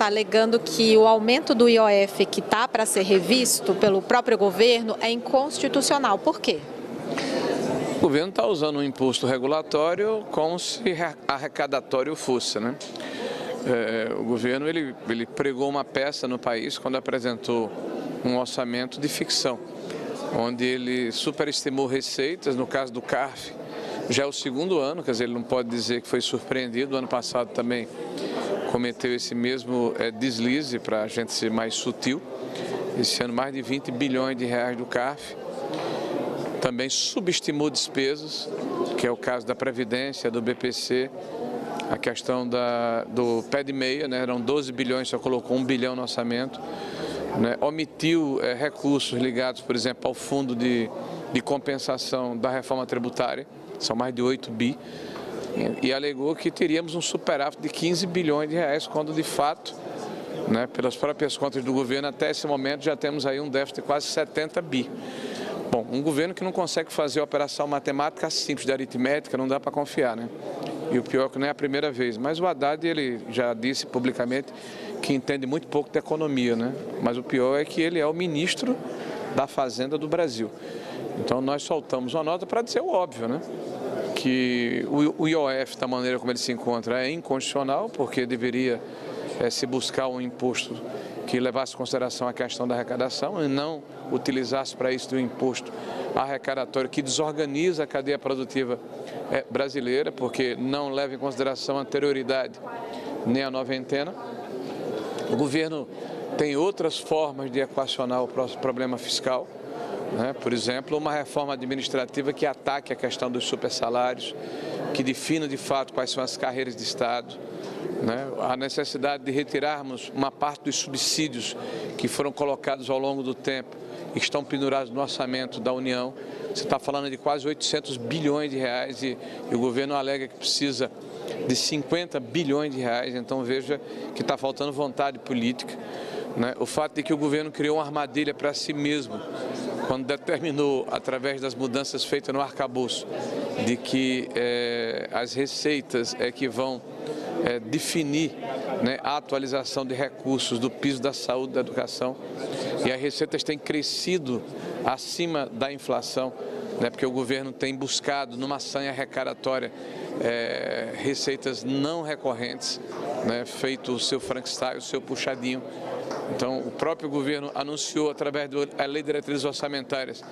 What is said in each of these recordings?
está alegando que o aumento do IOF que está para ser revisto pelo próprio governo é inconstitucional. Por quê? O governo está usando um imposto regulatório como se arrecadatório fosse, né? O governo ele pregou uma peça no país quando apresentou um orçamento de ficção, onde ele superestimou receitas, no caso do CARF, já é o segundo ano, quer dizer, ele não pode dizer que foi surpreendido, o ano passado também cometeu esse mesmo deslize, para a gente ser mais sutil, esse ano mais de 20 bilhões de reais do CARF, também subestimou despesas, que é o caso da Previdência, do BPC, a questão do pé de meia, né? Eram 12 bilhões, só colocou 1 bilhão no orçamento, né? Omitiu recursos ligados, por exemplo, ao fundo de compensação da reforma tributária, são mais de 8 bi, e alegou que teríamos um superávit de 15 bilhões de reais, quando de fato, né, pelas próprias contas do governo, até esse momento já temos aí um déficit de quase 70 bi. Bom, um governo que não consegue fazer operação matemática simples de aritmética, não dá para confiar, né? E o pior é que não é a primeira vez. Mas o Haddad, ele já disse publicamente que entende muito pouco de economia, né? Mas o pior é que ele é o ministro da Fazenda do Brasil. Então nós soltamos uma nota para dizer o óbvio, né? Que o IOF, da maneira como ele se encontra, é inconstitucional, porque deveria se buscar um imposto que levasse em consideração a questão da arrecadação e não utilizasse para isso um imposto arrecadatório que desorganiza a cadeia produtiva brasileira, porque não leva em consideração a anterioridade nem a noventena. O governo tem outras formas de equacionar o problema fiscal, né? Por exemplo, uma reforma administrativa que ataque a questão dos supersalários, que defina de fato quais são as carreiras de Estado, né? A necessidade de retirarmos uma parte dos subsídios que foram colocados ao longo do tempo e estão pendurados no orçamento da União. Você está falando de quase 800 bilhões de reais e o governo alega que precisa de 50 bilhões de reais, então veja que está faltando vontade política, né? O fato de que o governo criou uma armadilha para si mesmo, quando determinou, através das mudanças feitas no arcabouço, de que as receitas que vão definir, né, a atualização de recursos do piso da saúde e da educação, e as receitas têm crescido acima da inflação, né, porque o governo tem buscado, numa sanha arrecadatória, receitas não recorrentes, né, feito o seu Frankenstein, o seu puxadinho. Então, o próprio governo anunciou, através da Lei de Diretrizes Orçamentárias,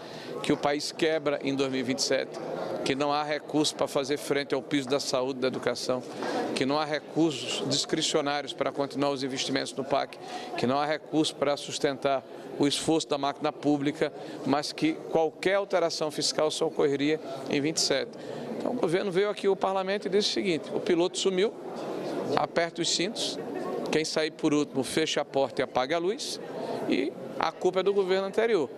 que o país quebra em 2027, que não há recursos para fazer frente ao piso da saúde e da educação, que não há recursos discricionários para continuar os investimentos no PAC, que não há recursos para sustentar o esforço da máquina pública, mas que qualquer alteração fiscal só ocorreria em 27. Então, o governo veio aqui ao parlamento e disse o seguinte: o piloto sumiu, aperta os cintos, quem sair por último fecha a porta e apaga a luz, e a culpa é do governo anterior.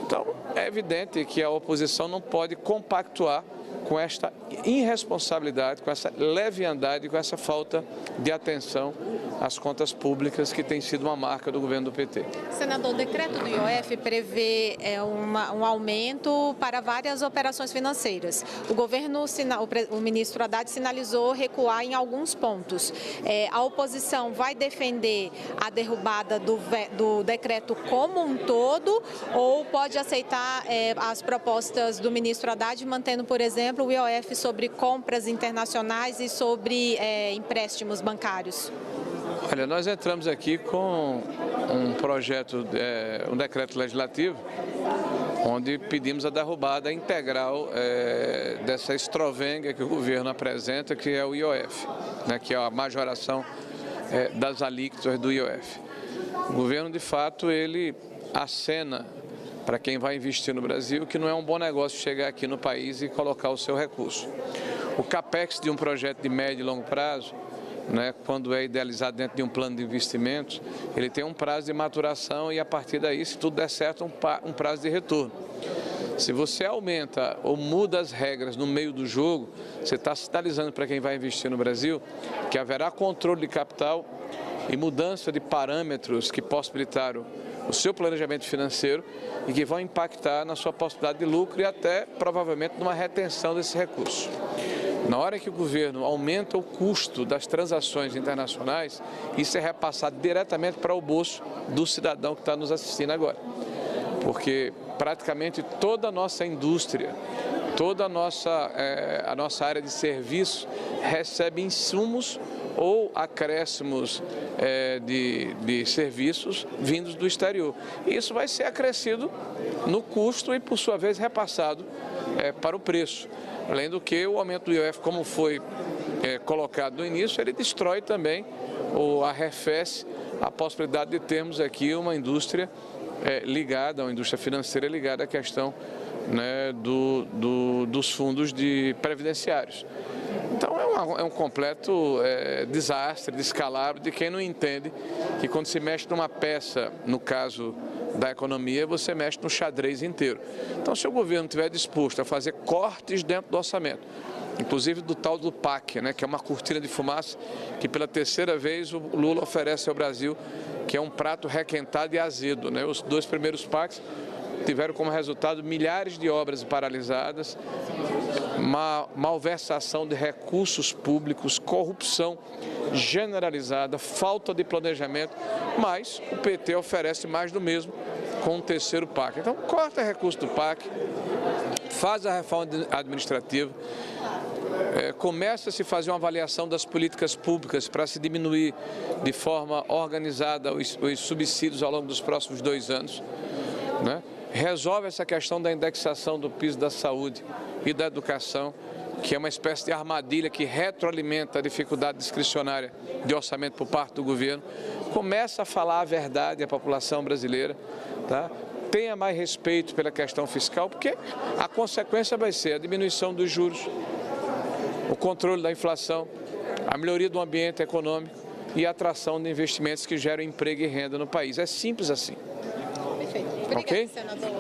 Então, é evidente que a oposição não pode compactuar com esta irresponsabilidade, com essa leviandade, com essa falta de atenção às contas públicas, que tem sido uma marca do governo do PT. Senador, o decreto do IOF prevê um aumento para várias operações financeiras. O governo, o ministro Haddad sinalizou recuar em alguns pontos. A oposição vai defender a derrubada do decreto como um todo, ou pode aceitar as propostas do ministro Haddad, mantendo, por exemplo, o IOF sobre compras internacionais e sobre empréstimos bancários? Olha, nós entramos aqui com um projeto, um decreto legislativo, onde pedimos a derrubada integral dessa estrovenga que o governo apresenta, que é o IOF, né, que é a majoração das alíquotas do IOF. O governo, de fato, ele acena para quem vai investir no Brasil que não é um bom negócio chegar aqui no país e colocar o seu recurso. O CAPEX de um projeto de médio e longo prazo, né, quando é idealizado dentro de um plano de investimentos, ele tem um prazo de maturação e, a partir daí, se tudo der certo, um prazo de retorno. Se você aumenta ou muda as regras no meio do jogo, você está sinalizando para quem vai investir no Brasil que haverá controle de capital e mudança de parâmetros que possibilitaram o seu planejamento financeiro e que vão impactar na sua possibilidade de lucro e até, provavelmente, numa retenção desse recurso. Na hora que o governo aumenta o custo das transações internacionais, isso é repassado diretamente para o bolso do cidadão que está nos assistindo agora. Porque praticamente toda a nossa indústria, toda a nossa área de serviço recebe insumos ou acréscimos de serviços vindos do exterior. Isso vai ser acrescido no custo e, por sua vez, repassado para o preço. Além do que o aumento do IOF, como foi colocado no início, ele destrói também ou arrefece a possibilidade de termos aqui uma indústria ligada, uma indústria financeira ligada à questão, né, dos fundos previdenciários. Então é um completo desastre, descalabro de quem não entende que quando se mexe numa peça, no caso da economia, você mexe no xadrez inteiro. Então, se o governo estiver disposto a fazer cortes dentro do orçamento, inclusive do tal do PAC, né, que é uma cortina de fumaça que pela terceira vez o Lula oferece ao Brasil, que é um prato requentado e azedo, né? Os 2 primeiros PACs tiveram como resultado milhares de obras paralisadas, malversação de recursos públicos, corrupção generalizada, falta de planejamento, mas o PT oferece mais do mesmo com o terceiro PAC. Então, corta recurso do PAC, faz a reforma administrativa, começa a se fazer uma avaliação das políticas públicas para se diminuir de forma organizada os subsídios ao longo dos próximos 2 anos, né? Resolve essa questão da indexação do piso da saúde e da educação, que é uma espécie de armadilha que retroalimenta a dificuldade discricionária de orçamento por parte do governo. Começa a falar a verdade à população brasileira, tá? Tenha mais respeito pela questão fiscal, porque a consequência vai ser a diminuição dos juros, o controle da inflação, a melhoria do ambiente econômico e a atração de investimentos que geram emprego e renda no país. É simples assim. Perfeito. Obrigada, Ok? senador.